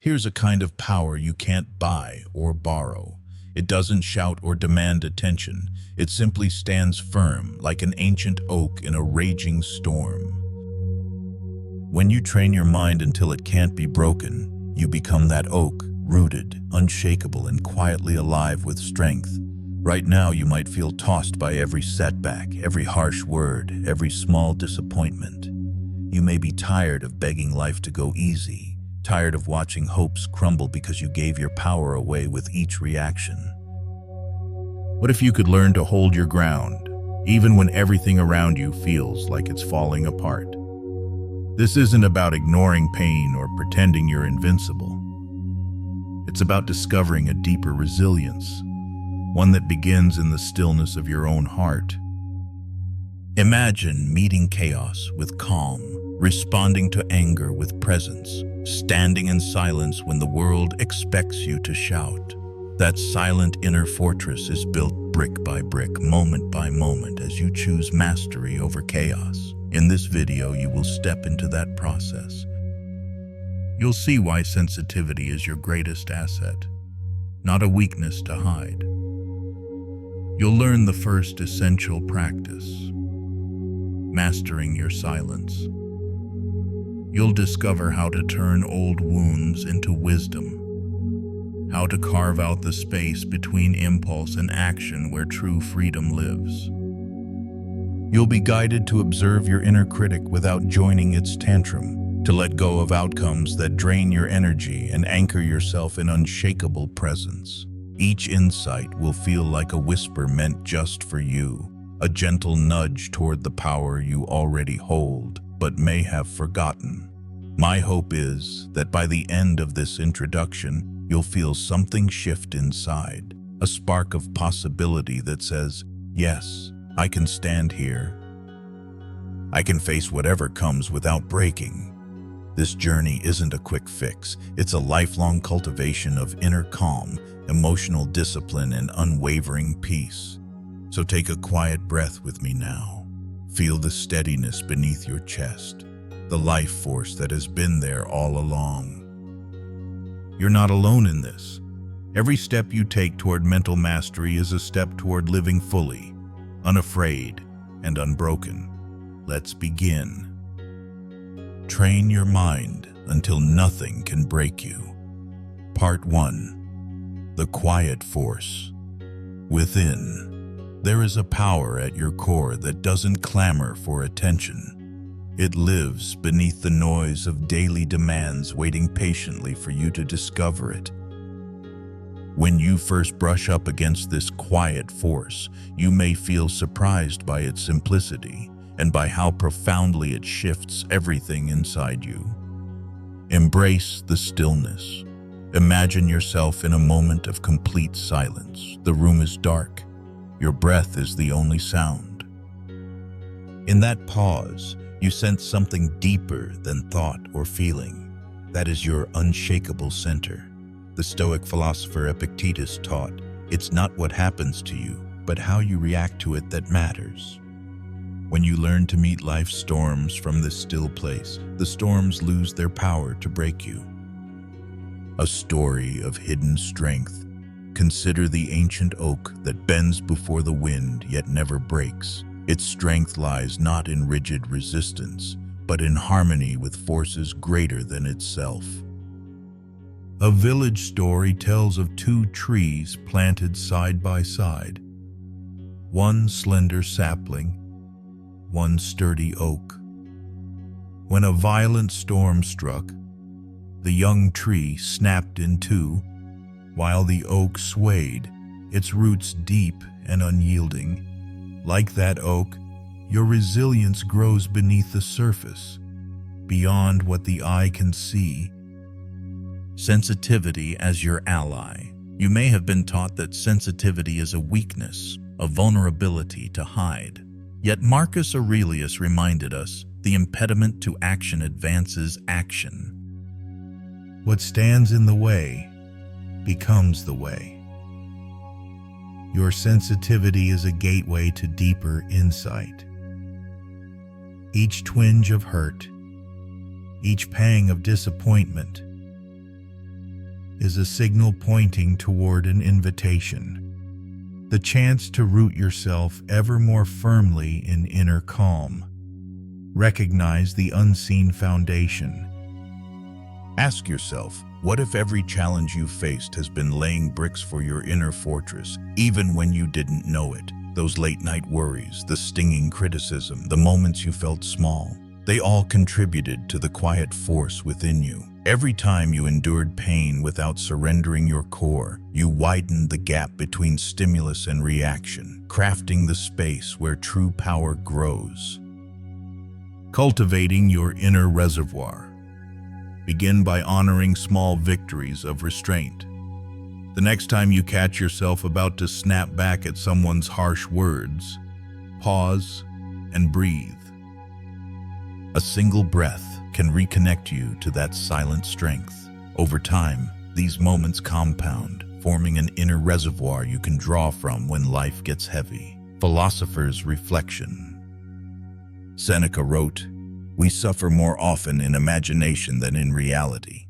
Here's a kind of power you can't buy or borrow. It doesn't shout or demand attention. It simply stands firm, like an ancient oak in a raging storm. When you train your mind until it can't be broken, you become that oak, rooted, unshakable, and quietly alive with strength. Right now, you might feel tossed by every setback, every harsh word, every small disappointment. You may be tired of begging life to go easy, tired of watching hopes crumble because you gave your power away with each reaction. What if you could learn to hold your ground, even when everything around you feels like it's falling apart? This isn't about ignoring pain or pretending you're invincible. It's about discovering a deeper resilience, one that begins in the stillness of your own heart. Imagine meeting chaos with calm, responding to anger with presence, standing in silence when the world expects you to shout. That silent inner fortress is built brick by brick, moment by moment, as you choose mastery over chaos. In this video, you will step into that process. You'll see why sensitivity is your greatest asset, not a weakness to hide. You'll learn the first essential practice, mastering your silence. You'll discover how to turn old wounds into wisdom, how to carve out the space between impulse and action where true freedom lives. You'll be guided to observe your inner critic without joining its tantrum, to let go of outcomes that drain your energy and anchor yourself in unshakable presence. Each insight will feel like a whisper meant just for you, a gentle nudge toward the power you already hold, but may have forgotten. My hope is that by the end of this introduction, you'll feel something shift inside, a spark of possibility that says, yes, I can stand here. I can face whatever comes without breaking. This journey isn't a quick fix. It's a lifelong cultivation of inner calm, emotional discipline, and unwavering peace. So take a quiet breath with me now. Feel the steadiness beneath your chest, the life force that has been there all along. You're not alone in this. Every step you take toward mental mastery is a step toward living fully, unafraid, and unbroken. Let's begin. Train your mind until nothing can break you. Part 1. The Quiet Force. Within, there is a power at your core that doesn't clamor for attention. It lives beneath the noise of daily demands, waiting patiently for you to discover it. When you first brush up against this quiet force, you may feel surprised by its simplicity and by how profoundly it shifts everything inside you. Embrace the stillness. Imagine yourself in a moment of complete silence. The room is dark. Your breath is the only sound. In that pause, you sense something deeper than thought or feeling. That is your unshakable center. The Stoic philosopher Epictetus taught, it's not what happens to you, but how you react to it that matters. When you learn to meet life's storms from this still place, the storms lose their power to break you. A story of hidden strength. Consider the ancient oak that bends before the wind yet never breaks. Its strength lies not in rigid resistance, but in harmony with forces greater than itself. A village story tells of two trees planted side by side. One slender sapling, one sturdy oak. When a violent storm struck, the young tree snapped in two, while the oak swayed, its roots deep and unyielding. Like that oak, your resilience grows beneath the surface, beyond what the eye can see. Sensitivity as your ally. You may have been taught that sensitivity is a weakness, a vulnerability to hide. Yet Marcus Aurelius reminded us, the impediment to action advances action. What stands in the way becomes the way. Your sensitivity is a gateway to deeper insight. Each twinge of hurt, each pang of disappointment, is a signal pointing toward an invitation, the chance to root yourself ever more firmly in inner calm. Recognize the unseen foundation. Ask yourself, what if every challenge you faced has been laying bricks for your inner fortress, even when you didn't know it? Those late-night worries, the stinging criticism, the moments you felt small, they all contributed to the quiet force within you. Every time you endured pain without surrendering your core, you widened the gap between stimulus and reaction, crafting the space where true power grows. Cultivating your inner reservoir. Begin by honoring small victories of restraint. The next time you catch yourself about to snap back at someone's harsh words, pause and breathe. A single breath can reconnect you to that silent strength. Over time, these moments compound, forming an inner reservoir you can draw from when life gets heavy. Philosopher's reflection. Seneca wrote, "We suffer more often in imagination than in reality."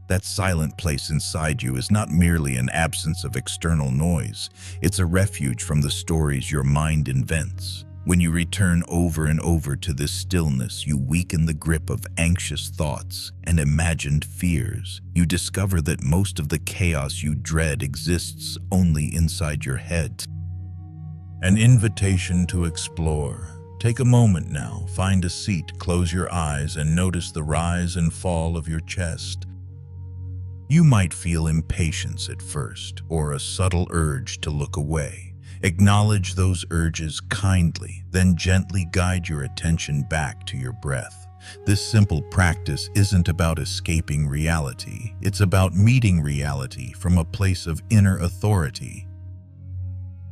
That silent place inside you is not merely an absence of external noise, it's a refuge from the stories your mind invents. When you return over and over to this stillness, you weaken the grip of anxious thoughts and imagined fears. You discover that most of the chaos you dread exists only inside your head. An invitation to explore. Take a moment now, find a seat, close your eyes, and notice the rise and fall of your chest. You might feel impatience at first, or a subtle urge to look away. Acknowledge those urges kindly, then gently guide your attention back to your breath. This simple practice isn't about escaping reality. It's about meeting reality from a place of inner authority.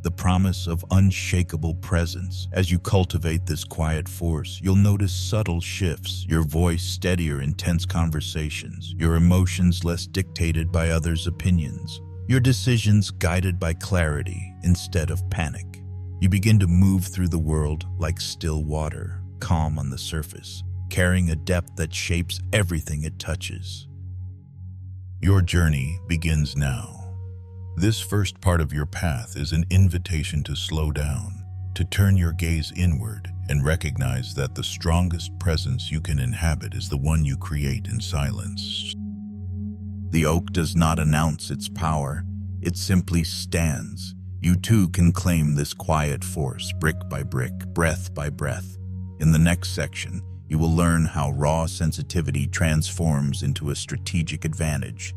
The promise of unshakable presence. As you cultivate this quiet force, you'll notice subtle shifts, your voice steadier in tense conversations, your emotions less dictated by others' opinions, your decisions guided by clarity instead of panic. You begin to move through the world like still water, calm on the surface, carrying a depth that shapes everything it touches. Your journey begins now. This first part of your path is an invitation to slow down, to turn your gaze inward and recognize that the strongest presence you can inhabit is the one you create in silence. The oak does not announce its power, it simply stands. You too can claim this quiet force, brick by brick, breath by breath. In the next section, you will learn how raw sensitivity transforms into a strategic advantage.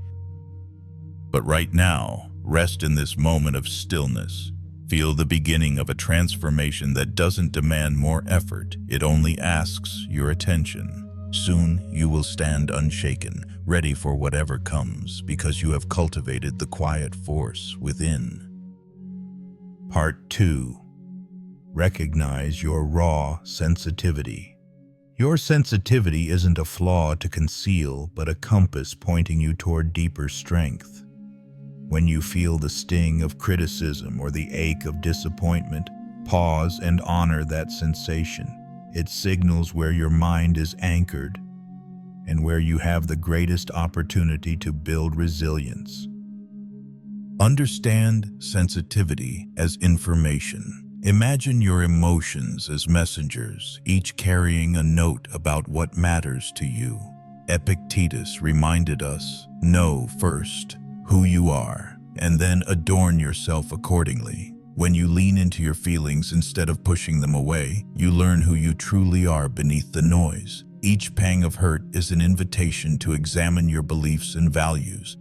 But right now, rest in this moment of stillness. Feel the beginning of a transformation that doesn't demand more effort, it only asks your attention. Soon you will stand unshaken, ready for whatever comes, because you have cultivated the quiet force within. Part 2. Recognize your raw sensitivity. Your sensitivity isn't a flaw to conceal, but a compass pointing you toward deeper strength. When you feel the sting of criticism or the ache of disappointment, pause and honor that sensation. It signals where your mind is anchored and where you have the greatest opportunity to build resilience. Understand sensitivity as information. Imagine your emotions as messengers, each carrying a note about what matters to you. Epictetus reminded us, know first who you are, and then adorn yourself accordingly. When you lean into your feelings instead of pushing them away, you learn who you truly are beneath the noise. Each pang of hurt is an invitation to examine your beliefs and values.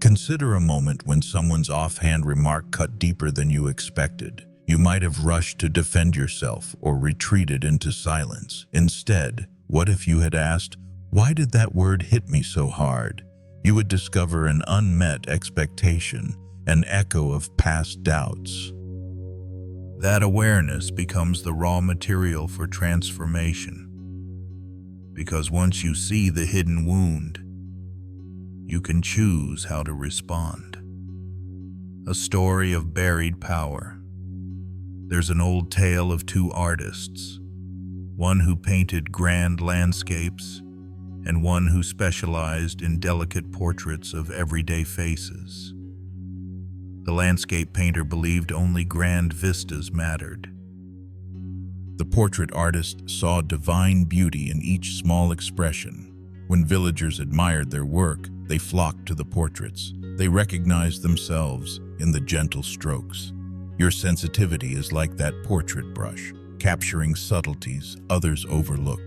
Consider a moment when someone's offhand remark cut deeper than you expected. You might have rushed to defend yourself or retreated into silence. Instead, what if you had asked, "Why did that word hit me so hard?" You would discover an unmet expectation, an echo of past doubts. That awareness becomes the raw material for transformation. Because once you see the hidden wound, you can choose how to respond. A story of buried power. There's an old tale of two artists, one who painted grand landscapes and one who specialized in delicate portraits of everyday faces. The landscape painter believed only grand vistas mattered. The portrait artist saw divine beauty in each small expression. When villagers admired their work, they flocked to the portraits. They recognized themselves in the gentle strokes. Your sensitivity is like that portrait brush, capturing subtleties others overlook.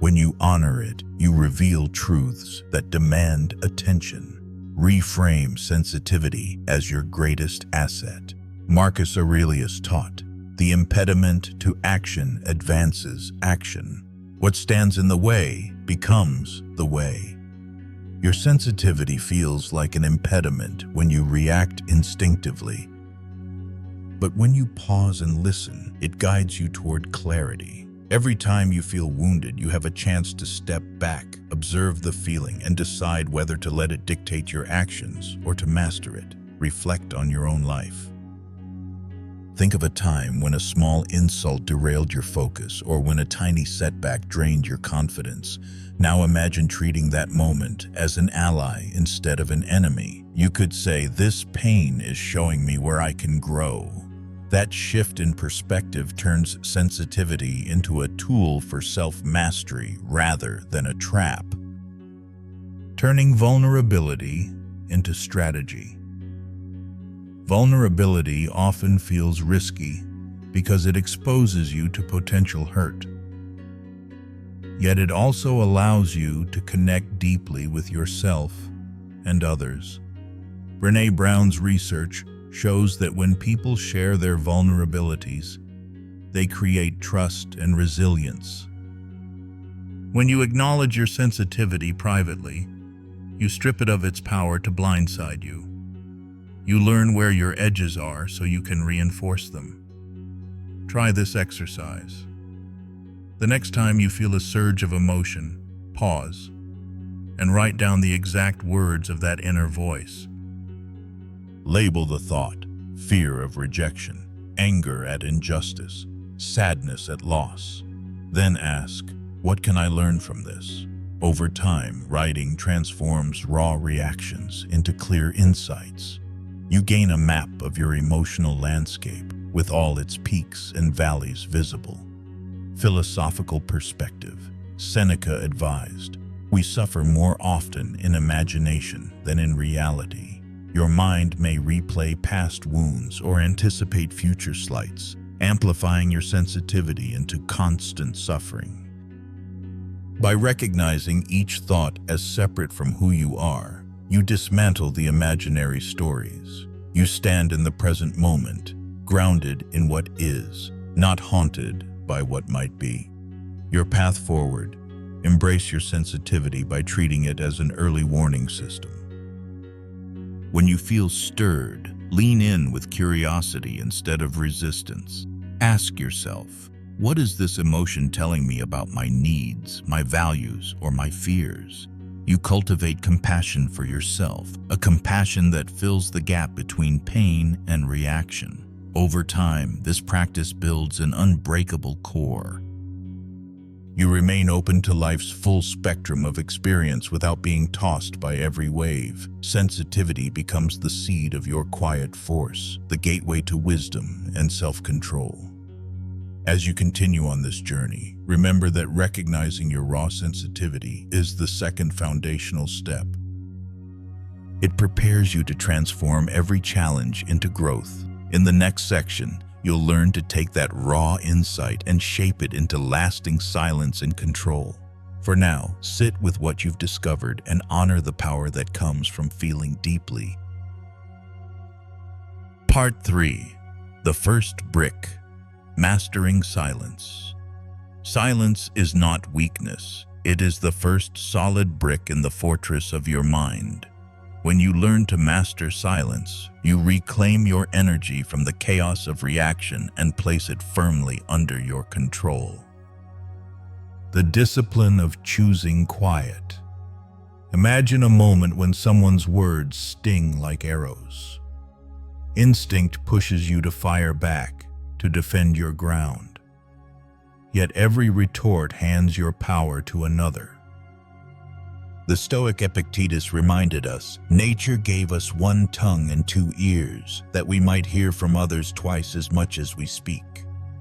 When you honor it, you reveal truths that demand attention. Reframe sensitivity as your greatest asset. Marcus Aurelius taught, "The impediment to action advances action. What stands in the way becomes the way." Your sensitivity feels like an impediment when you react instinctively. But when you pause and listen, it guides you toward clarity. Every time you feel wounded, you have a chance to step back, observe the feeling, and decide whether to let it dictate your actions or to master it. Reflect on your own life. Think of a time when a small insult derailed your focus or when a tiny setback drained your confidence. Now imagine treating that moment as an ally instead of an enemy. You could say, "This pain is showing me where I can grow." That shift in perspective turns sensitivity into a tool for self-mastery rather than a trap. Turning vulnerability into strategy. Vulnerability often feels risky because it exposes you to potential hurt. Yet it also allows you to connect deeply with yourself and others. Brené Brown's research shows that when people share their vulnerabilities, they create trust and resilience. When you acknowledge your sensitivity privately, you strip it of its power to blindside you. You learn where your edges are so you can reinforce them. Try this exercise. The next time you feel a surge of emotion, pause and write down the exact words of that inner voice. Label the thought: fear of rejection, anger at injustice, sadness at loss. Then ask, what can I learn from this? Over time, writing transforms raw reactions into clear insights. You gain a map of your emotional landscape with all its peaks and valleys visible. Philosophical perspective. Seneca advised, "We suffer more often in imagination than in reality." Your mind may replay past wounds or anticipate future slights, amplifying your sensitivity into constant suffering. By recognizing each thought as separate from who you are, you dismantle the imaginary stories. You stand in the present moment, grounded in what is, not haunted by what might be. Your path forward. Embrace your sensitivity by treating it as an early warning system. When you feel stirred, lean in with curiosity instead of resistance. Ask yourself, what is this emotion telling me about my needs, my values, or my fears? You cultivate compassion for yourself, a compassion that fills the gap between pain and reaction. Over time, this practice builds an unbreakable core. You remain open to life's full spectrum of experience without being tossed by every wave. Sensitivity becomes the seed of your quiet force, the gateway to wisdom and self-control. As you continue on this journey, remember that recognizing your raw sensitivity is the second foundational step. It prepares you to transform every challenge into growth. In the next section, you'll learn to take that raw insight and shape it into lasting silence and control. For now, sit with what you've discovered and honor the power that comes from feeling deeply. Part 3. The First Brick. Mastering Silence. Silence is not weakness. It is the first solid brick in the fortress of your mind. When you learn to master silence, you reclaim your energy from the chaos of reaction and place it firmly under your control. The discipline of choosing quiet. Imagine a moment when someone's words sting like arrows. Instinct pushes you to fire back, to defend your ground. yet every retort hands your power to another. The Stoic Epictetus reminded us, nature gave us one tongue and two ears, that we might hear from others twice as much as we speak.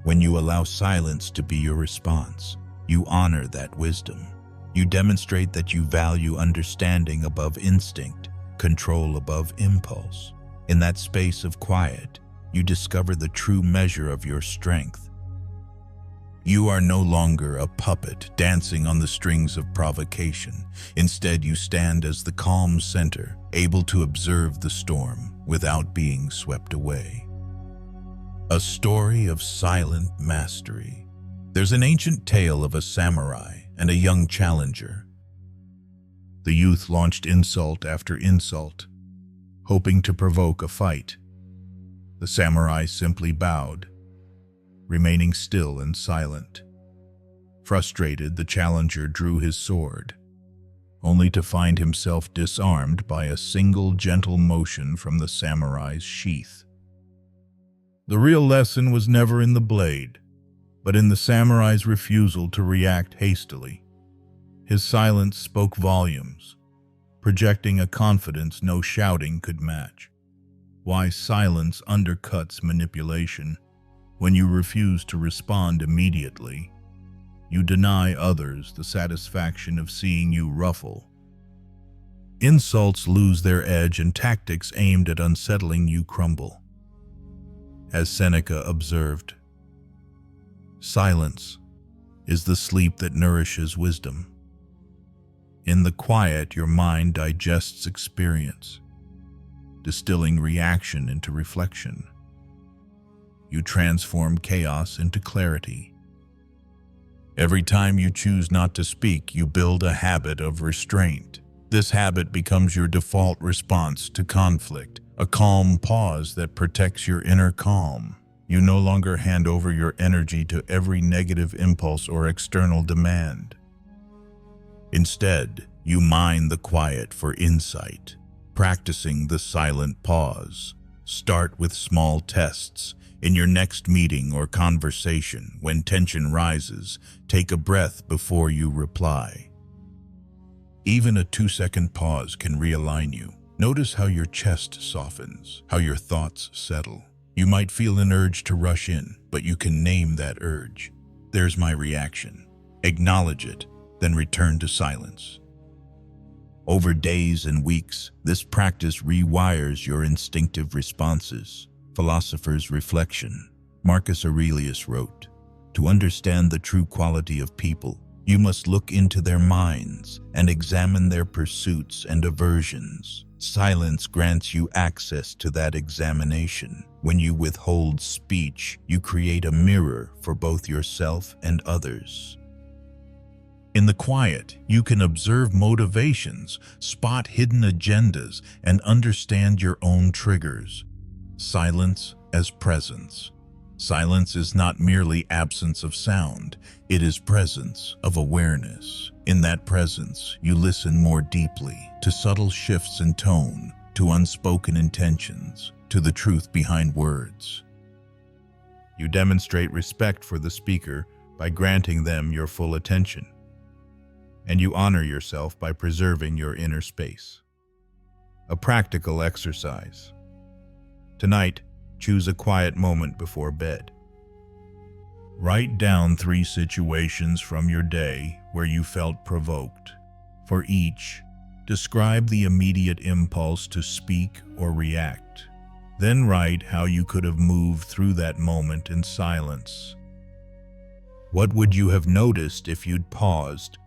When you allow silence to be your response, you honor that wisdom. You demonstrate that you value understanding above instinct, control above impulse. In that space of quiet, you discover the true measure of your strength. You are no longer a puppet dancing on the strings of provocation. Instead, you stand as the calm center, able to observe the storm without being swept away. A story of silent mastery. There's an ancient tale of a samurai and a young challenger. The youth launched insult after insult, hoping to provoke a fight. The samurai simply bowed, remaining still and silent. Frustrated, the challenger drew his sword, only to find himself disarmed by a single gentle motion from the samurai's sheath. The real lesson was never in the blade, but in the samurai's refusal to react hastily. His silence spoke volumes, projecting a confidence no shouting could match. Why silence undercuts manipulation. When you refuse to respond immediately, you deny others the satisfaction of seeing you ruffle. Insults lose their edge and tactics aimed at unsettling you crumble. As Seneca observed, silence is the sleep that nourishes wisdom. In the quiet, your mind digests experience, distilling reaction into reflection. You transform chaos into clarity. Every time you choose not to speak, you build a habit of restraint. This habit becomes your default response to conflict, a calm pause that protects your inner calm. You no longer hand over your energy to every negative impulse or external demand. Instead, you mine the quiet for insight, practicing the silent pause. Start with small tests. In your next meeting or conversation, when tension rises, take a breath before you reply. Even a 2-second pause can realign you. Notice how your chest softens, how your thoughts settle. You might feel an urge to rush in, but you can name that urge. There's my reaction. Acknowledge it, then return to silence. Over days and weeks, this practice rewires your instinctive responses. Philosophers' reflection. Marcus Aurelius wrote, "To understand the true quality of people, you must look into their minds and examine their pursuits and aversions. Silence grants you access to that examination. When you withhold speech, you create a mirror for both yourself and others." In the quiet, you can observe motivations, spot hidden agendas, and understand your own triggers. Silence as presence. Silence is not merely absence of sound, it is presence of awareness. In that presence, you listen more deeply to subtle shifts in tone, to unspoken intentions, to the truth behind words. You demonstrate respect for the speaker by granting them your full attention, and you honor yourself by preserving your inner space. A practical exercise. Tonight, choose a quiet moment before bed. Write down 3 situations from your day where you felt provoked. For each, describe the immediate impulse to speak or react. Then write how you could have moved through that moment in silence. What would you have noticed if you'd paused?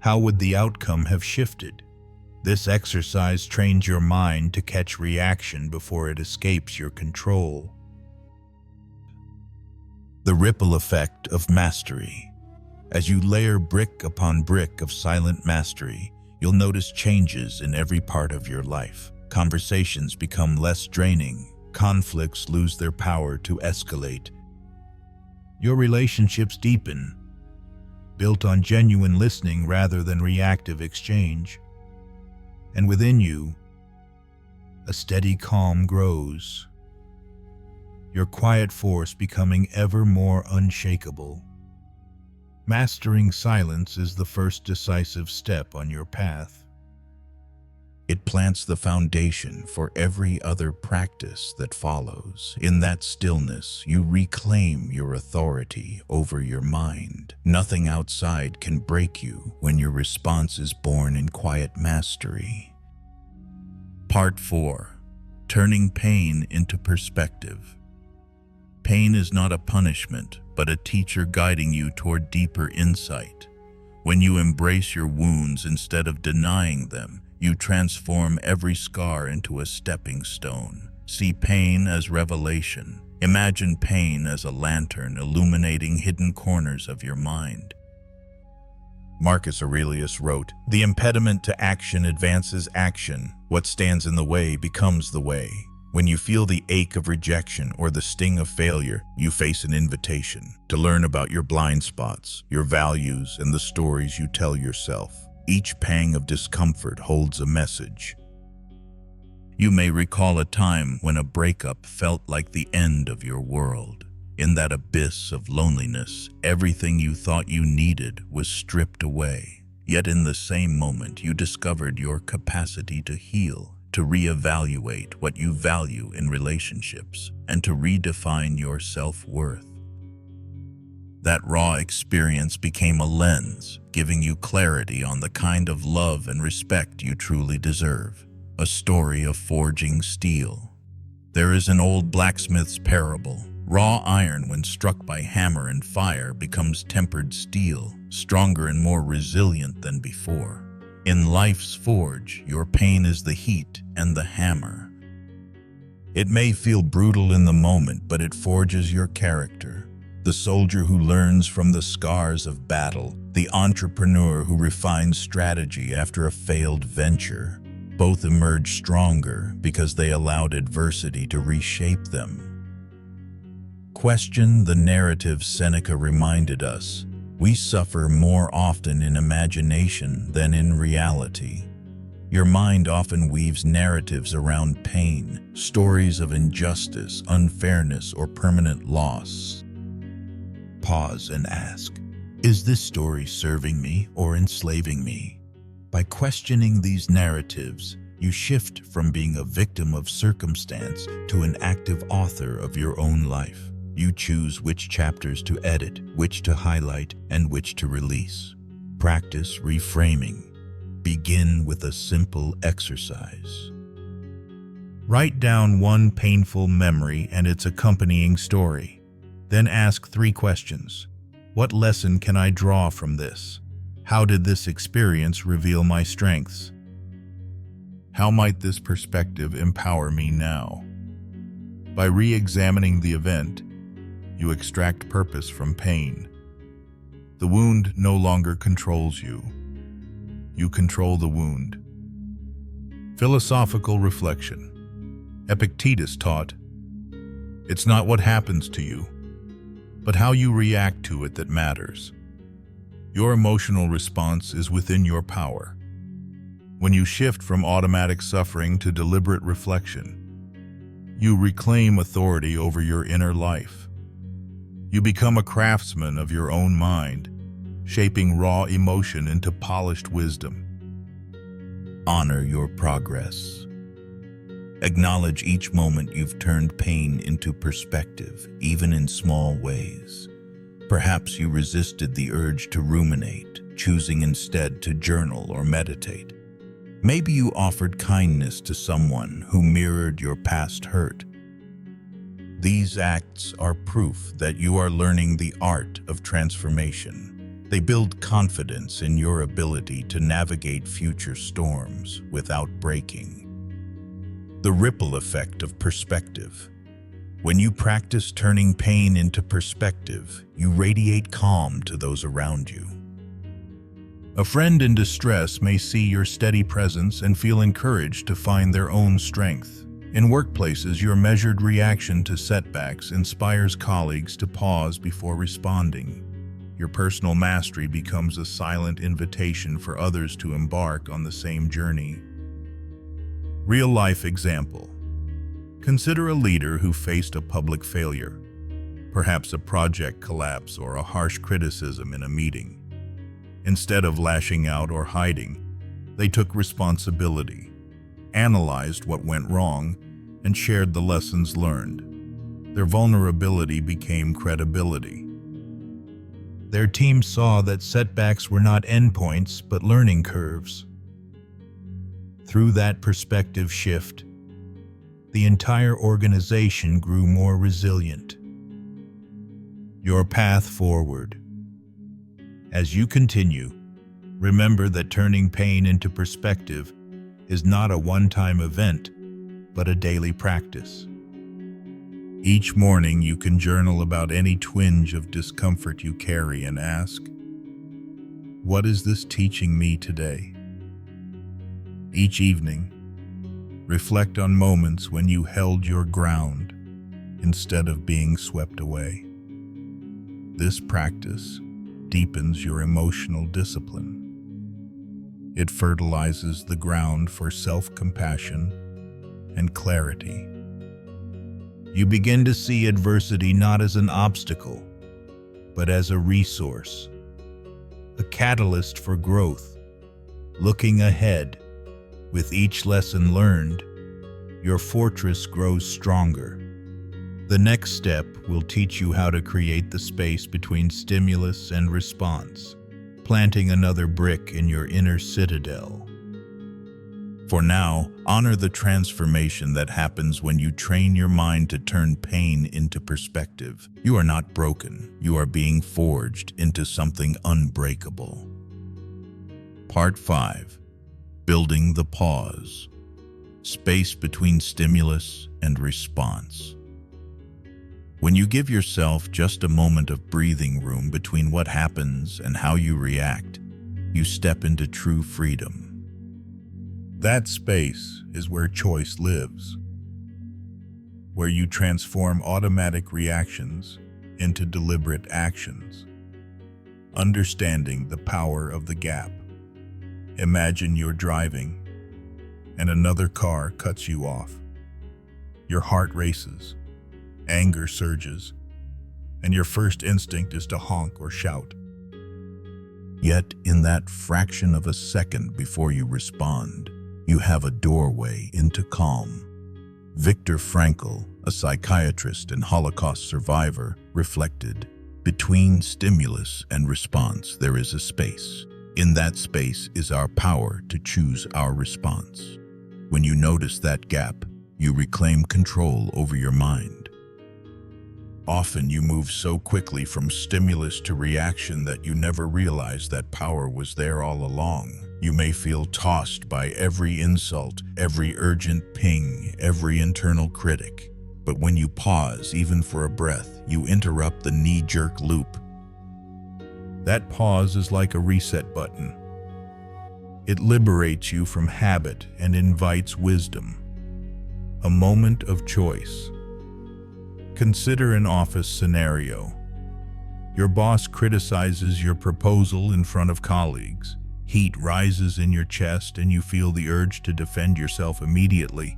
How would the outcome have shifted? This exercise trains your mind to catch reaction before it escapes your control. The ripple effect of mastery. As you layer brick upon brick of silent mastery, you'll notice changes in every part of your life. Conversations become less draining. Conflicts lose their power to escalate. Your relationships deepen, built on genuine listening rather than reactive exchange. And within you, a steady calm grows, your quiet force becoming ever more unshakable. Mastering silence is the first decisive step on your path. It plants the foundation for every other practice that follows. In that stillness, you reclaim your authority over your mind. Nothing outside can break you when your response is born in quiet mastery. Part 4. Turning pain into perspective. Pain is not a punishment, but a teacher guiding you toward deeper insight. When you embrace your wounds instead of denying them, you transform every scar into a stepping stone. See pain as revelation. Imagine pain as a lantern illuminating hidden corners of your mind. Marcus Aurelius wrote, "The impediment to action advances action. What stands in the way becomes the way." When you feel the ache of rejection or the sting of failure, you face an invitation to learn about your blind spots, your values, and the stories you tell yourself. Each pang of discomfort holds a message. You may recall a time when a breakup felt like the end of your world. In that abyss of loneliness, everything you thought you needed was stripped away. Yet in the same moment, you discovered your capacity to heal, to reevaluate what you value in relationships, and to redefine your self-worth. That raw experience became a lens, giving you clarity on the kind of love and respect you truly deserve. A story of forging steel. There is an old blacksmith's parable. Raw iron, when struck by hammer and fire, becomes tempered steel, stronger and more resilient than before. In life's forge, your pain is the heat and the hammer. It may feel brutal in the moment, but it forges your character. The soldier who learns from the scars of battle, the entrepreneur who refines strategy after a failed venture, both emerge stronger because they allowed adversity to reshape them. Question the narrative Seneca reminded us. We suffer more often in imagination than in reality. Your mind often weaves narratives around pain, stories of injustice, unfairness, or permanent loss. Pause and ask, is this story serving me or enslaving me? By questioning these narratives, you shift from being a victim of circumstance to an active author of your own life. You choose which chapters to edit, which to highlight, and which to release. Practice reframing. Begin with a simple exercise. Write down one painful memory and its accompanying story. Then ask 3 questions. What lesson can I draw from this? How did this experience reveal my strengths? How might this perspective empower me now? By re-examining the event, you extract purpose from pain. The wound no longer controls you. You control the wound. Philosophical reflection. Epictetus taught, "It's not what happens to you, but how you react to it that matters." Your emotional response is within your power. When you shift from automatic suffering to deliberate reflection, you reclaim authority over your inner life. You become a craftsman of your own mind, shaping raw emotion into polished wisdom. Honor your progress. Acknowledge each moment you've turned pain into perspective, even in small ways. Perhaps you resisted the urge to ruminate, choosing instead to journal or meditate. Maybe you offered kindness to someone who mirrored your past hurt. These acts are proof that you are learning the art of transformation. They build confidence in your ability to navigate future storms without breaking. The ripple effect of perspective. When you practice turning pain into perspective, you radiate calm to those around you. A friend in distress may see your steady presence and feel encouraged to find their own strength. In workplaces, your measured reaction to setbacks inspires colleagues to pause before responding. Your personal mastery becomes a silent invitation for others to embark on the same journey. Real-life example. Consider a leader who faced a public failure. perhaps a project collapse or a harsh criticism in a meeting. Instead of lashing out or hiding, they took responsibility, analyzed what went wrong, and shared the lessons learned. Their vulnerability became credibility. Their team saw that setbacks were not endpoints, but learning curves. Through that perspective shift, the entire organization grew more resilient. Your path forward. As you continue, remember that turning pain into perspective is not a one-time event, but a daily practice. Each morning you can journal about any twinge of discomfort you carry and ask, what is this teaching me today? Each evening, reflect on moments when you held your ground instead of being swept away. This practice deepens your emotional discipline. It fertilizes the ground for self-compassion and clarity. You begin to see adversity not as an obstacle, but as a resource, a catalyst for growth. Looking ahead, with each lesson learned, your fortress grows stronger. The next step will teach you how to create the space between stimulus and response, planting another brick in your inner citadel. For now, honor the transformation that happens when you train your mind to turn pain into perspective. You are not broken. You are being forged into something unbreakable. Part 5. Building the pause. Space between stimulus and response. When you give yourself just a moment of breathing room between what happens and how you react, you step into true freedom. That space is where choice lives, where you transform automatic reactions into deliberate actions. Understanding the power of the gap. Imagine you're driving and another car cuts you off. Your heart races, anger surges, and your first instinct is to honk or shout. Yet, in that fraction of a second before you respond, you have a doorway into calm. Viktor Frankl, a psychiatrist and Holocaust survivor, reflected, between stimulus and response there is a space. In that space is our power to choose our response. When you notice that gap, you reclaim control over your mind. Often you move so quickly from stimulus to reaction that you never realize that power was there all along. You may feel tossed by every insult, every urgent ping, every internal critic. But when you pause, even for a breath, you interrupt the knee-jerk loop. That pause is like a reset button. It liberates you from habit and invites wisdom. A moment of choice. Consider an office scenario. Your boss criticizes your proposal in front of colleagues. Heat rises in your chest and you feel the urge to defend yourself immediately.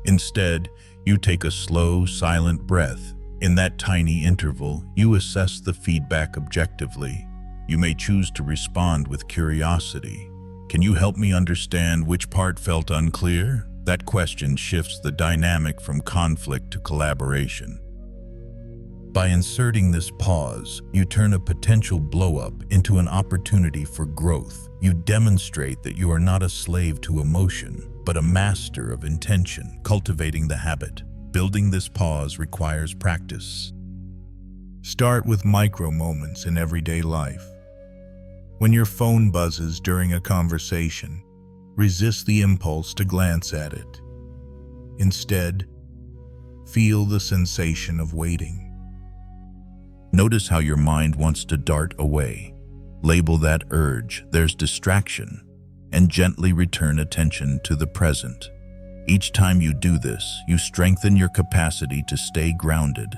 Instead, you take a slow, silent breath. In that tiny interval, you assess the feedback objectively. You may choose to respond with curiosity. Can you help me understand which part felt unclear? That question shifts the dynamic from conflict to collaboration. By inserting this pause, you turn a potential blow-up into an opportunity for growth. You demonstrate that you are not a slave to emotion, but a master of intention, cultivating the habit. Building this pause requires practice. Start with micro moments in everyday life. When your phone buzzes during a conversation, resist the impulse to glance at it. Instead, feel the sensation of waiting. Notice how your mind wants to dart away. Label that urge, there's distraction, and gently return attention to the present. Each time you do this, you strengthen your capacity to stay grounded.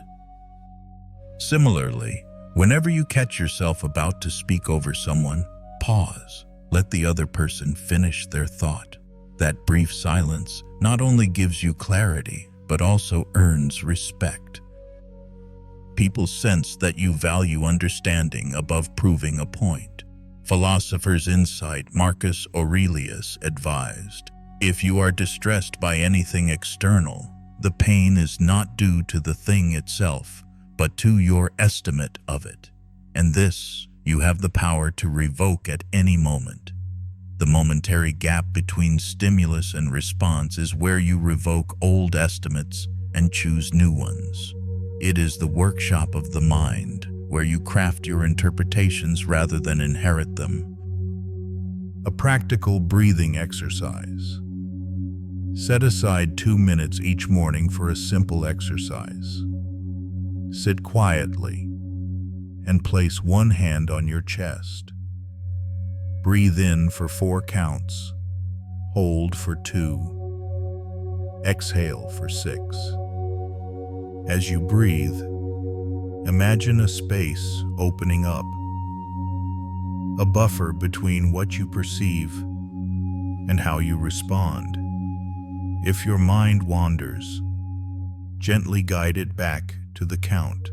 Similarly, whenever you catch yourself about to speak over someone, pause. Let the other person finish their thought. That brief silence not only gives you clarity, but also earns respect. people sense that you value understanding above proving a point. Philosopher's insight Marcus Aurelius advised, "If you are distressed by anything external, the pain is not due to the thing itself, but to your estimate of it. And this you have the power to revoke at any moment." The momentary gap between stimulus and response is where you revoke old estimates and choose new ones. It is the workshop of the mind, where you craft your interpretations rather than inherit them. A practical breathing exercise. Set aside 2 minutes each morning for a simple exercise. Sit quietly and place one hand on your chest. Breathe in for 4 counts. Hold for 2. Exhale for 6. As you breathe, imagine a space opening up, a buffer between what you perceive and how you respond. If your mind wanders, gently guide it back to the count.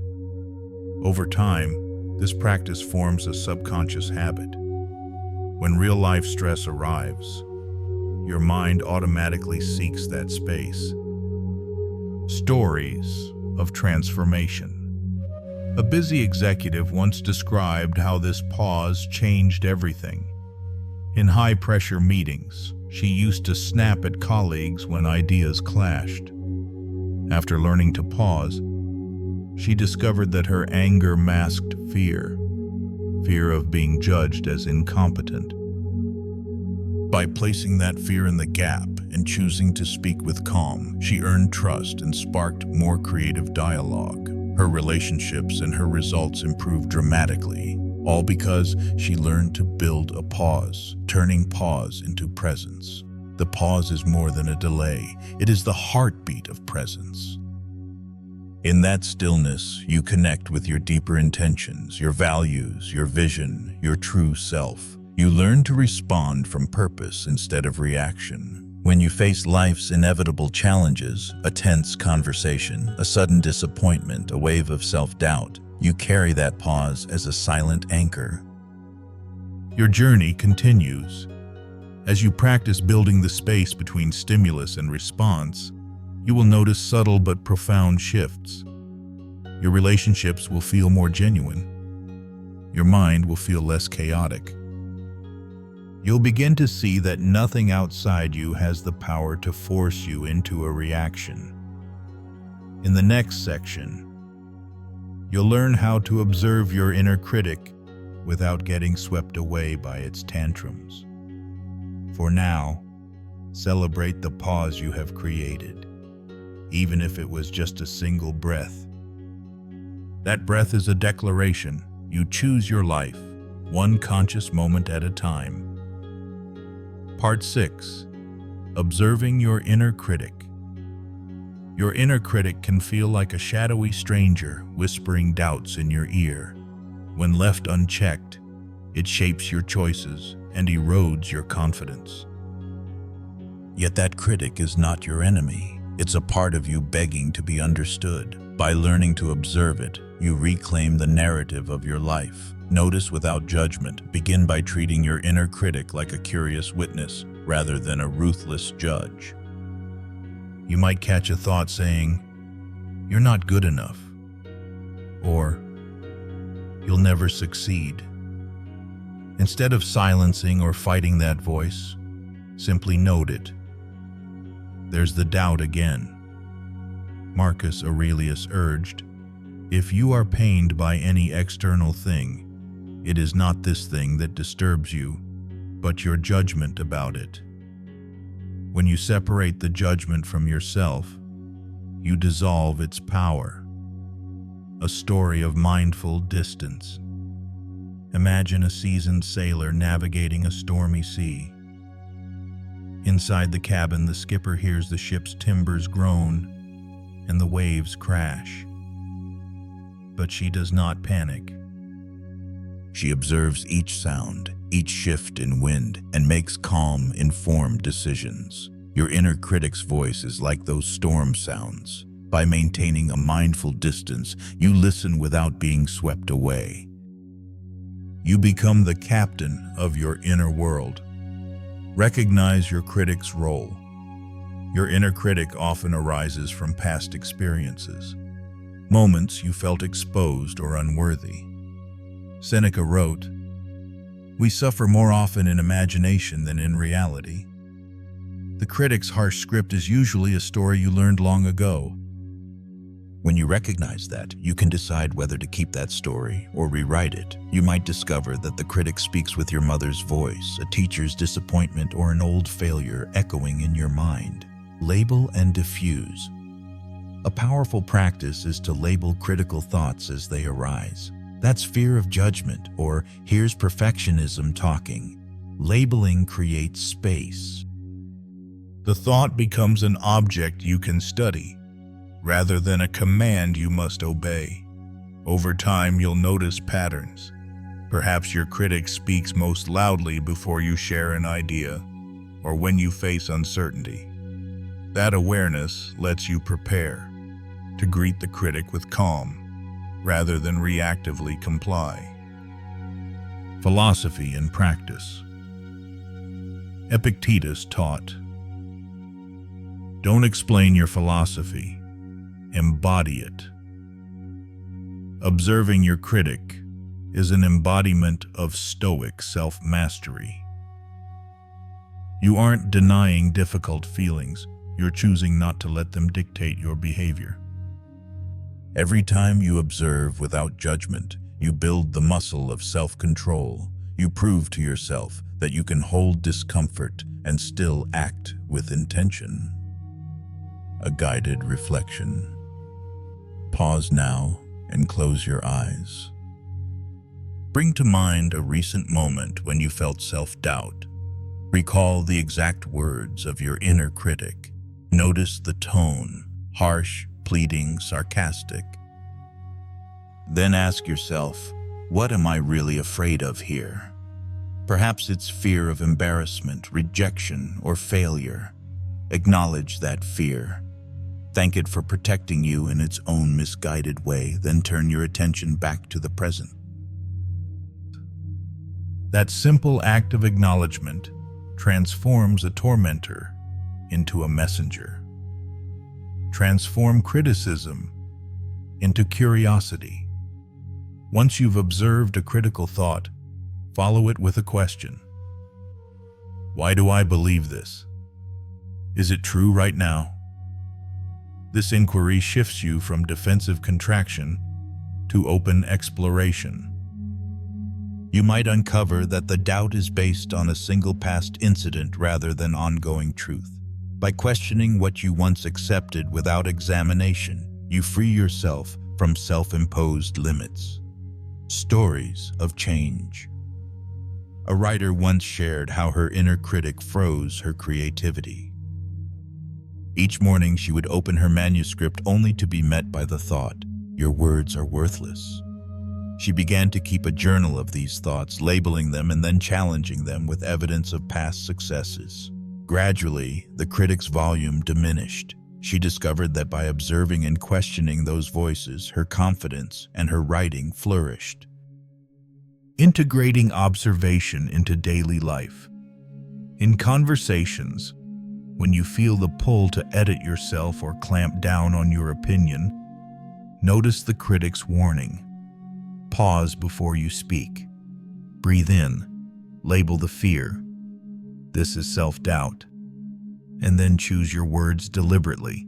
Over time, this practice forms a subconscious habit. When real-life stress arrives, your mind automatically seeks that space. Stories of transformation. A busy executive once described how this pause changed everything. In high-pressure meetings, she used to snap at colleagues when ideas clashed. After learning to pause, she discovered that her anger masked fear of being judged as incompetent. By placing that fear in the gap and choosing to speak with calm, she earned trust and sparked more creative dialogue. Her relationships and her results improved dramatically, all because she learned to build a pause, turning pause into presence. The pause is more than a delay. It is the heartbeat of presence. In that stillness, you connect with your deeper intentions, your values, your vision, your true self. You learn to respond from purpose instead of reaction. When you face life's inevitable challenges, a tense conversation, a sudden disappointment, a wave of self-doubt, you carry that pause as a silent anchor. Your journey continues. As you practice building the space between stimulus and response, you will notice subtle but profound shifts. Your relationships will feel more genuine. Your mind will feel less chaotic. You'll begin to see that nothing outside you has the power to force you into a reaction. In the next section, you'll learn how to observe your inner critic without getting swept away by its tantrums. For now, celebrate the pause you have created, even if it was just a single breath. That breath is a declaration. You choose your life, one conscious moment at a time. Part 6. Observing your inner critic. Your inner critic can feel like a shadowy stranger whispering doubts in your ear. When left unchecked, it shapes your choices and erodes your confidence. Yet that critic is not your enemy. It's a part of you begging to be understood. By learning to observe it, you reclaim the narrative of your life. Notice without judgment. Begin by treating your inner critic like a curious witness rather than a ruthless judge. You might catch a thought saying, "You're not good enough," or "You'll never succeed." Instead of silencing or fighting that voice, simply note it. There's the doubt again. Marcus Aurelius urged, "If you are pained by any external thing, it is not this thing that disturbs you, but your judgment about it." When you separate the judgment from yourself, you dissolve its power. A story of mindful distance. Imagine a seasoned sailor navigating a stormy sea. Inside the cabin, the skipper hears the ship's timbers groan and the waves crash. But she does not panic. She observes each sound, each shift in wind, and makes calm, informed decisions. Your inner critic's voice is like those storm sounds. By maintaining a mindful distance, you listen without being swept away. You become the captain of your inner world. Recognize your critic's role. Your inner critic often arises from past experiences, moments you felt exposed or unworthy. Seneca wrote, "We suffer more often in imagination than in reality." The critic's harsh script is usually a story you learned long ago. When you recognize that, you can decide whether to keep that story or rewrite it. You might discover that the critic speaks with your mother's voice, a teacher's disappointment, or an old failure echoing in your mind. Label and diffuse. A powerful practice is to label critical thoughts as they arise. That's fear of judgment, or here's perfectionism talking. Labeling creates space. The thought becomes an object you can study, rather than a command you must obey. Over time, you'll notice patterns. Perhaps your critic speaks most loudly before you share an idea, or when you face uncertainty. That awareness lets you prepare to greet the critic with calm, rather than reactively comply. Philosophy and practice. Epictetus taught, "Don't explain your philosophy, embody it." Observing your critic is an embodiment of Stoic self-mastery. You aren't denying difficult feelings, you're choosing not to let them dictate your behavior. Every time you observe without judgment, you build the muscle of self-control. You prove to yourself that you can hold discomfort and still act with intention. A guided reflection. Pause now and close your eyes. Bring to mind a recent moment when you felt self-doubt. Recall the exact words of your inner critic. Notice the tone, harsh, pleading, sarcastic. Then ask yourself, what am I really afraid of here? Perhaps it's fear of embarrassment, rejection, or failure. Acknowledge that fear. Thank it for protecting you in its own misguided way, then turn your attention back to the present. That simple act of acknowledgement transforms a tormentor into a messenger. Transform criticism into curiosity. Once you've observed a critical thought, follow it with a question. Why do I believe this? Is it true right now? This inquiry shifts you from defensive contraction to open exploration. You might uncover that the doubt is based on a single past incident rather than ongoing truth. By questioning what you once accepted without examination, you free yourself from self-imposed limits. Stories of change. A writer once shared how her inner critic froze her creativity. Each morning she would open her manuscript only to be met by the thought, "Your words are worthless." She began to keep a journal of these thoughts, labeling them and then challenging them with evidence of past successes. Gradually, the critic's volume diminished. She discovered that by observing and questioning those voices, her confidence and her writing flourished. Integrating observation into daily life. In conversations, when you feel the pull to edit yourself or clamp down on your opinion, notice the critic's warning. Pause before you speak. Breathe in. Label the fear. This is self-doubt. And then choose your words deliberately.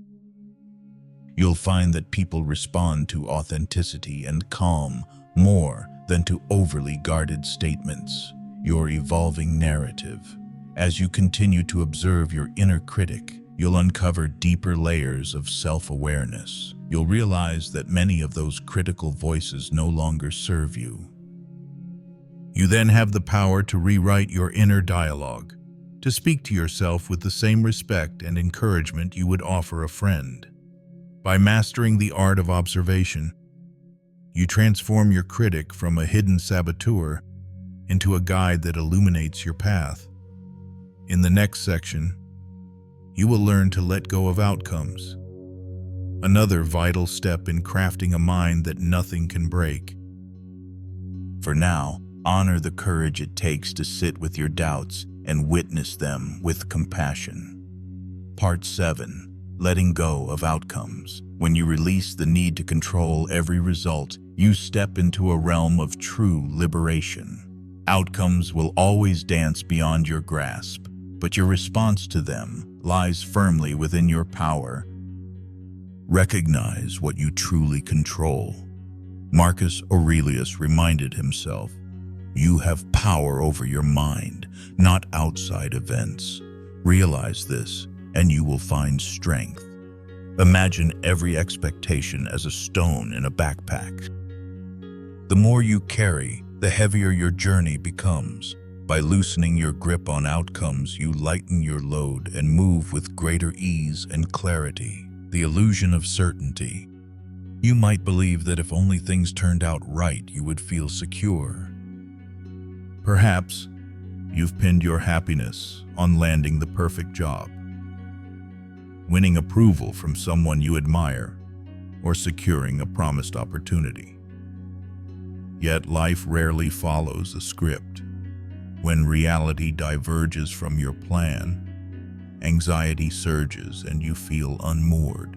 You'll find that people respond to authenticity and calm more than to overly guarded statements. Your evolving narrative. As you continue to observe your inner critic, you'll uncover deeper layers of self-awareness. You'll realize that many of those critical voices no longer serve you. You then have the power to rewrite your inner dialogue, to speak to yourself with the same respect and encouragement you would offer a friend. By mastering the art of observation, you transform your critic from a hidden saboteur into a guide that illuminates your path. In the next section, you will learn to let go of outcomes, another vital step in crafting a mind that nothing can break. For now, honor the courage it takes to sit with your doubts and witness them with compassion. Part 7. Letting go of outcomes. When you release the need to control every result, you step into a realm of true liberation. Outcomes will always dance beyond your grasp, but your response to them lies firmly within your power. Recognize what you truly control. Marcus Aurelius reminded himself, "You have power over your mind, not outside events. Realize this, and you will find strength." Imagine every expectation as a stone in a backpack. The more you carry, the heavier your journey becomes. By loosening your grip on outcomes, you lighten your load and move with greater ease and clarity. The illusion of certainty. You might believe that if only things turned out right, you would feel secure. Perhaps you've pinned your happiness on landing the perfect job, winning approval from someone you admire, or securing a promised opportunity. Yet life rarely follows a script. When reality diverges from your plan, anxiety surges and you feel unmoored.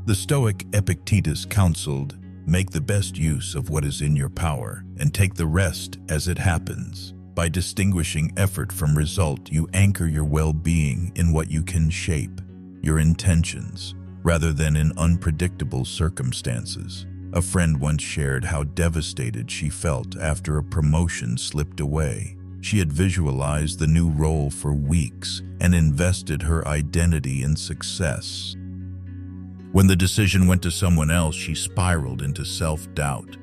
The Stoic Epictetus counseled, "Make the best use of what is in your power and take the rest as it happens." By distinguishing effort from result, you anchor your well-being in what you can shape, your intentions, rather than in unpredictable circumstances. A friend once shared how devastated she felt after a promotion slipped away. She had visualized the new role for weeks and invested her identity in success. When the decision went to someone else, she spiraled into self-doubt.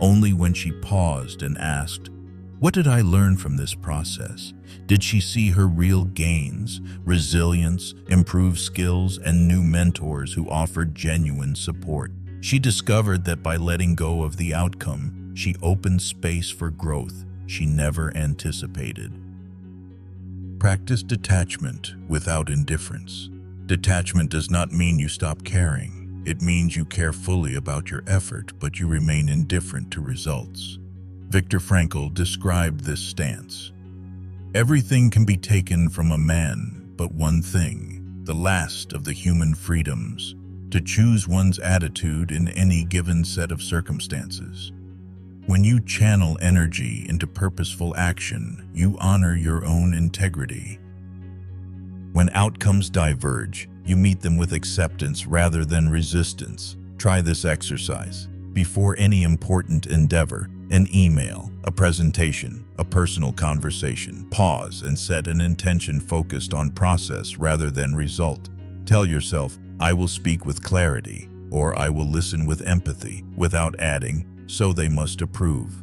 Only when she paused and asked, "What did I learn from this process?" did she see her real gains, resilience, improved skills, and new mentors who offered genuine support. She discovered that by letting go of the outcome, she opened space for growth she never anticipated. Practice detachment without indifference. Detachment does not mean you stop caring. It means you care fully about your effort, but you remain indifferent to results. Viktor Frankl described this stance. "Everything can be taken from a man, but one thing, the last of the human freedoms, to choose one's attitude in any given set of circumstances." When you channel energy into purposeful action, you honor your own integrity. When outcomes diverge, you meet them with acceptance rather than resistance. Try this exercise. Before any important endeavor, an email, a presentation, a personal conversation, pause and set an intention focused on process rather than result. Tell yourself, "I will speak with clarity," or "I will listen with empathy," without adding, "so they must approve."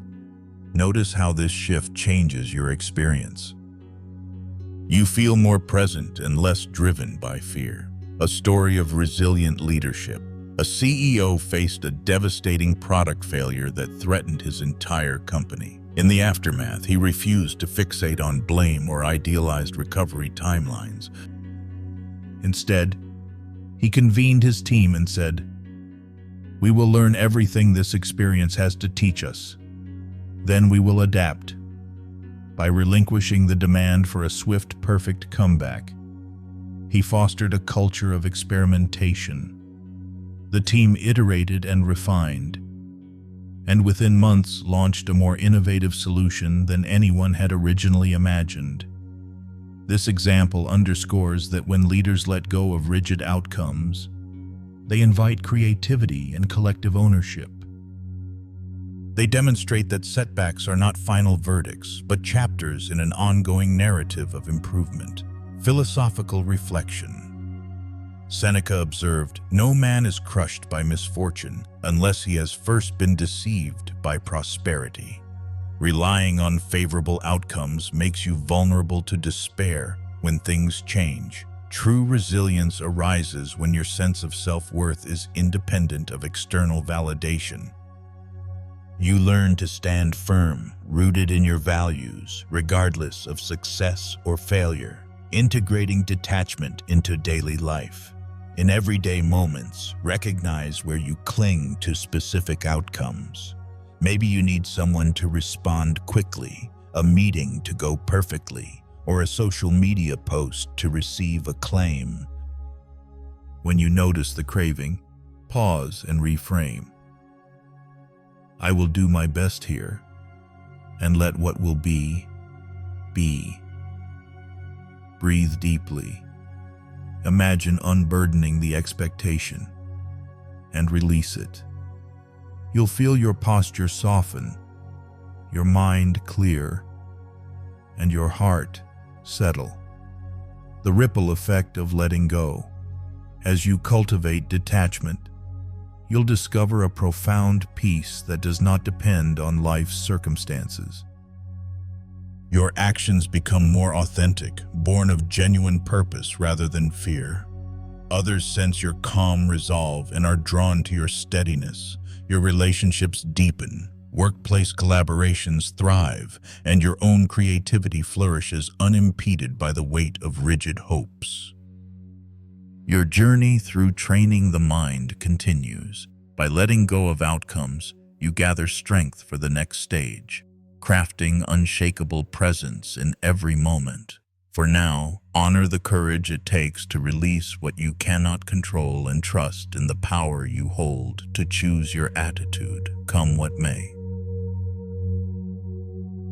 Notice how this shift changes your experience. You feel more present and less driven by fear. A story of resilient leadership. A CEO faced a devastating product failure that threatened his entire company. In the aftermath, he refused to fixate on blame or idealized recovery timelines. Instead, he convened his team and said, "We will learn everything this experience has to teach us. Then we will adapt." By relinquishing the demand for a swift, perfect comeback, he fostered a culture of experimentation. The team iterated and refined, and within months launched a more innovative solution than anyone had originally imagined. This example underscores that when leaders let go of rigid outcomes, they invite creativity and collective ownership. They demonstrate that setbacks are not final verdicts, but chapters in an ongoing narrative of improvement. Philosophical reflection. Seneca observed, "No man is crushed by misfortune unless he has first been deceived by prosperity." Relying on favorable outcomes makes you vulnerable to despair when things change. True resilience arises when your sense of self-worth is independent of external validation. You learn to stand firm, rooted in your values, regardless of success or failure, integrating detachment into daily life. In everyday moments, recognize where you cling to specific outcomes. Maybe you need someone to respond quickly, a meeting to go perfectly, or a social media post to receive acclaim. When you notice the craving, pause and reframe. I will do my best here, and let what will be, be. Breathe deeply. Imagine unburdening the expectation and release it. You'll feel your posture soften, your mind clear, and your heart settle. The ripple effect of letting go. As you cultivate detachment, you'll discover a profound peace that does not depend on life's circumstances. Your actions become more authentic, born of genuine purpose rather than fear. Others sense your calm resolve and are drawn to your steadiness. Your relationships deepen, workplace collaborations thrive, and your own creativity flourishes unimpeded by the weight of rigid hopes. Your journey through training the mind continues. By letting go of outcomes, you gather strength for the next stage, crafting unshakable presence in every moment. For now, honor the courage it takes to release what you cannot control and trust in the power you hold to choose your attitude, come what may.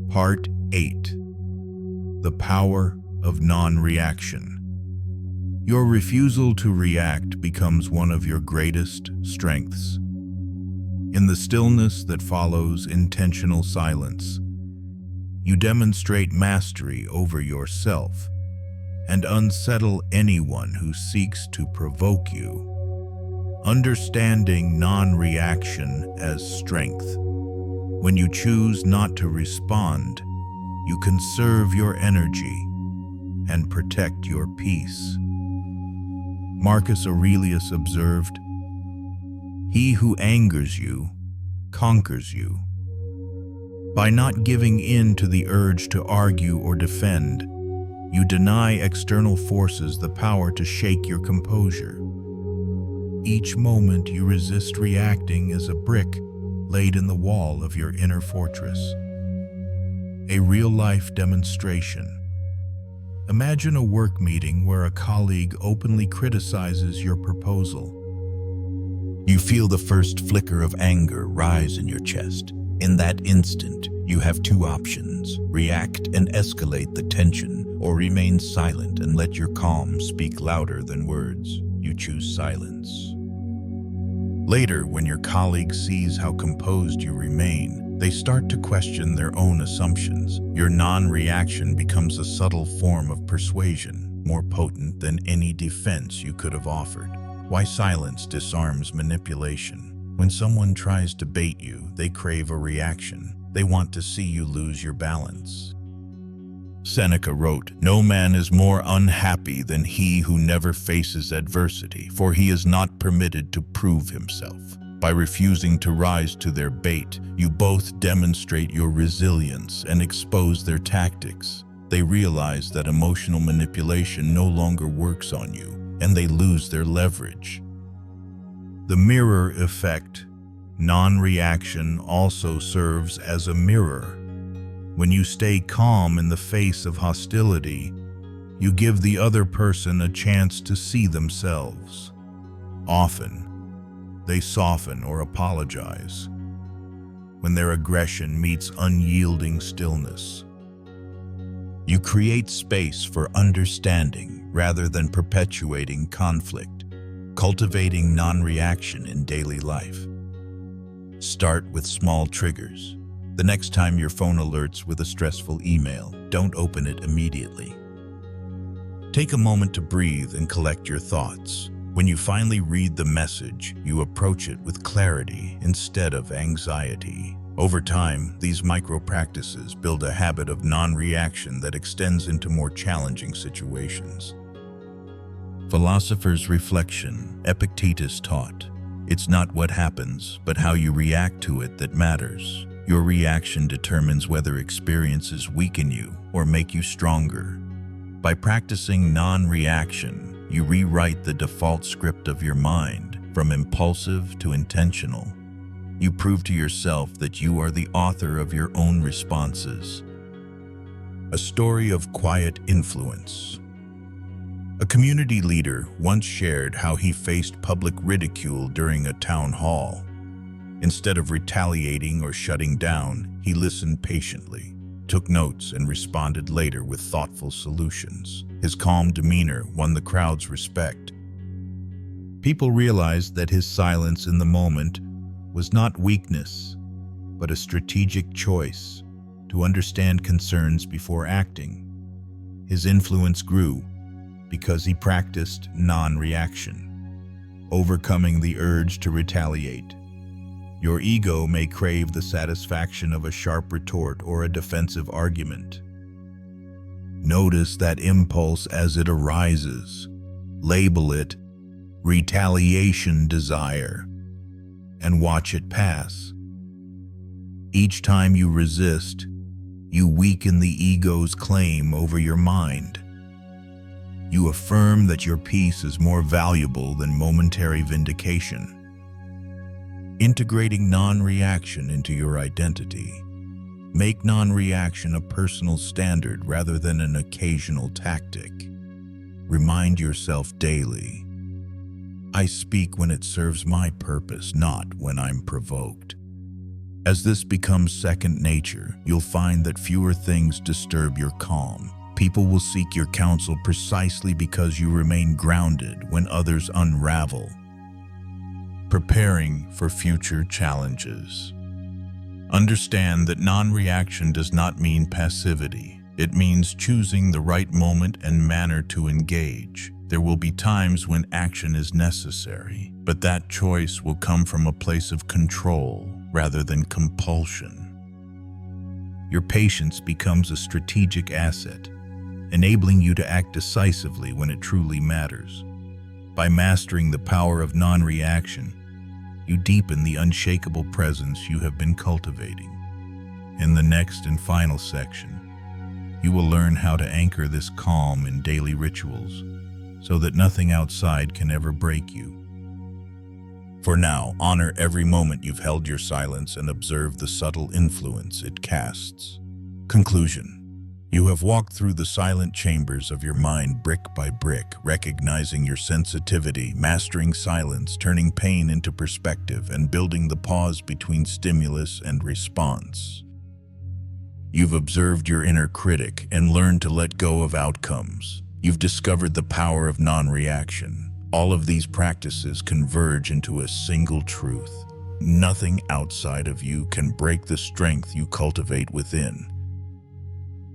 Part 8. The Power of Non-Reaction. Your refusal to react becomes one of your greatest strengths. In the stillness that follows intentional silence, you demonstrate mastery over yourself and unsettle anyone who seeks to provoke you. Understanding non-reaction as strength. When you choose not to respond, you conserve your energy and protect your peace. Marcus Aurelius observed, "He who angers you conquers you." By not giving in to the urge to argue or defend, you deny external forces the power to shake your composure. Each moment you resist reacting is a brick laid in the wall of your inner fortress. A real-life demonstration. Imagine a work meeting where a colleague openly criticizes your proposal. You feel the first flicker of anger rise in your chest. In that instant, you have two options: react and escalate the tension, or remain silent and let your calm speak louder than words. You choose silence. Later, when your colleague sees how composed you remain, they start to question their own assumptions. Your non-reaction becomes a subtle form of persuasion, more potent than any defense you could have offered. Why silence disarms manipulation. When someone tries to bait you, they crave a reaction. They want to see you lose your balance. Seneca wrote, "No man is more unhappy than he who never faces adversity, for he is not permitted to prove himself." By refusing to rise to their bait, you both demonstrate your resilience and expose their tactics. They realize that emotional manipulation no longer works on you, and they lose their leverage. The mirror effect. Non-reaction also serves as a mirror. When you stay calm in the face of hostility, you give the other person a chance to see themselves. Often, they soften or apologize when their aggression meets unyielding stillness. You create space for understanding rather than perpetuating conflict, cultivating non-reaction in daily life. Start with small triggers. The next time your phone alerts with a stressful email, don't open it immediately. Take a moment to breathe and collect your thoughts. When you finally read the message, you approach it with clarity instead of anxiety. Over time, these micro-practices build a habit of non-reaction that extends into more challenging situations. Philosopher's reflection. Epictetus taught, "It's not what happens, but how you react to it that matters. Your reaction determines whether experiences weaken you or make you stronger." By practicing non-reaction, You rewrite the default script of your mind, from impulsive to intentional. You prove to yourself that you are the author of your own responses. A story of quiet influence. A community leader once shared how he faced public ridicule during a town hall. Instead of retaliating or shutting down, he listened patiently, took notes, and responded later with thoughtful solutions. His calm demeanor won the crowd's respect. People realized that his silence in the moment was not weakness, but a strategic choice to understand concerns before acting. His influence grew because he practiced non-reaction, overcoming the urge to retaliate. Your ego may crave the satisfaction of a sharp retort or a defensive argument. Notice that impulse as it arises. Label it retaliation desire and watch it pass. Each time you resist, you weaken the ego's claim over your mind. You affirm that your peace is more valuable than momentary vindication. Integrating non-reaction into your identity. Make non-reaction a personal standard rather than an occasional tactic. Remind yourself daily, I speak when it serves my purpose, not when I'm provoked. As this becomes second nature, you'll find that fewer things disturb your calm. People will seek your counsel precisely because you remain grounded when others unravel. Preparing for future challenges. Understand that non-reaction does not mean passivity. It means choosing the right moment and manner to engage. There will be times when action is necessary, but that choice will come from a place of control rather than compulsion. Your patience becomes a strategic asset, enabling you to act decisively when it truly matters. By mastering the power of non-reaction, you deepen the unshakable presence you have been cultivating. In the next and final section, you will learn how to anchor this calm in daily rituals so that nothing outside can ever break you. For now, honor every moment you've held your silence and observe the subtle influence it casts. Conclusion. You have walked through the silent chambers of your mind brick by brick, recognizing your sensitivity, mastering silence, turning pain into perspective, and building the pause between stimulus and response. You've observed your inner critic and learned to let go of outcomes. You've discovered the power of non-reaction. All of these practices converge into a single truth. Nothing outside of you can break the strength you cultivate within.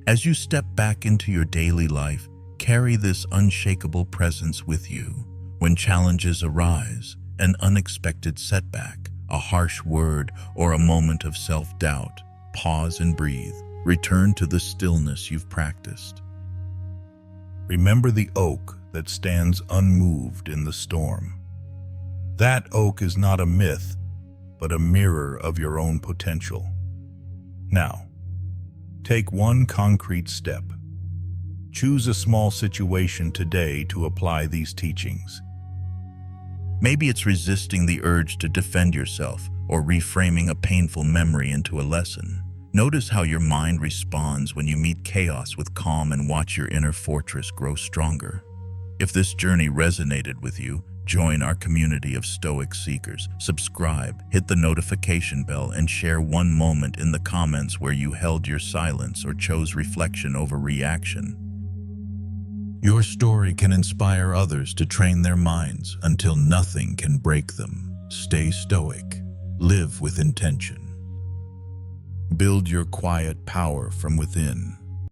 As you step back into your daily life, carry this unshakable presence with you. When challenges arise, an unexpected setback, a harsh word, or a moment of self-doubt, pause and breathe. Return to the stillness you've practiced. Remember the oak that stands unmoved in the storm. That oak is not a myth, but a mirror of your own potential. Now, take one concrete step. Choose a small situation today to apply these teachings. Maybe it's resisting the urge to defend yourself or reframing a painful memory into a lesson. Notice how your mind responds when you meet chaos with calm and watch your inner fortress grow stronger. If this journey resonated with you, join our community of Stoic seekers. Subscribe, hit the notification bell, and share one moment in the comments where you held your silence or chose reflection over reaction. Your story can inspire others to train their minds until nothing can break them. Stay stoic. Live with intention. Build your quiet power from within.